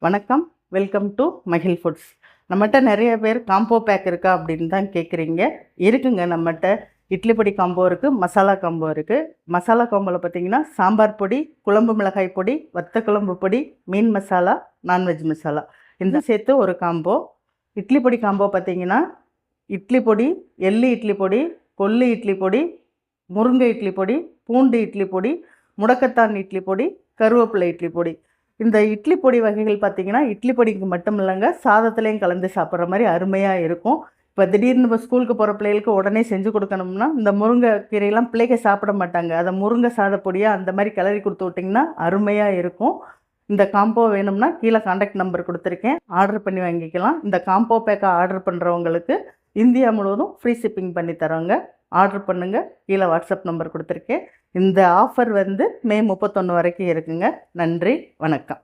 வணக்கம், welcome to மகிழ் foods. நம்மகிட்ட நிறைய பேர் காம்போ பேக் இருக்கா அப்படின்னு தான் கேட்குறீங்க. இருக்குங்க, நம்மகிட்ட இட்லி பொடி காம்போ இருக்குது, மசாலா காம்போ இருக்குது. மசாலா காம்போவில் பார்த்தீங்கன்னா சாம்பார் பொடி, குழம்பு மிளகாய் பொடி, வத்த குழம்பு பொடி, மீன் மசாலா, நான்வெஜ் மசாலா இந்த சேர்த்து ஒரு காம்போ. இட்லி பொடி காம்போ பார்த்தீங்கன்னா இட்லி பொடி, எள்ளு இட்லி பொடி, கொள்ளு இட்லி பொடி, முருங்கை இட்லி பொடி, பூண்டு இட்லி பொடி, முடக்கத்தான் இட்லி பொடி, கருவேப்பிலை இட்லி பொடி. இந்த இட்லி பொடி வகைகள் பார்த்திங்கன்னா இட்லி பொடிக்கு மட்டும் இல்லைங்க, சாதத்துலேயும் கலந்து சாப்பிட்ற மாதிரி அருமையாக இருக்கும். இப்போ திடீர்னு இப்போ ஸ்கூலுக்கு போகிற பிள்ளைகளுக்கு உடனே செஞ்சு கொடுக்கணும்னா இந்த முருங்கை கீரையெல்லாம் பிள்ளைங்க சாப்பிட மாட்டாங்க. அதை முருங்கை சாதப்பொடியாக அந்த மாதிரி கிளறி கொடுத்து விட்டிங்கன்னா அருமையாக இருக்கும். இந்த காம்போ வேணும்னா கீழே காண்டாக்ட் நம்பர் கொடுத்துருக்கேன், ஆர்டர் பண்ணி வாங்கிக்கலாம். இந்த காம்போ பேக்கை ஆர்டர் பண்ணுறவங்களுக்கு இந்தியா முழுவதும் ஃப்ரீ ஷிப்பிங் பண்ணி தரோங்க. ஆர்டர் பண்ணுங்கள், கீழே வாட்ஸ்அப் நம்பர் கொடுத்துருக்கேன். இந்த ஆஃபர் மே 31 வரைக்கும் இருக்குங்க. நன்றி, வணக்கம்.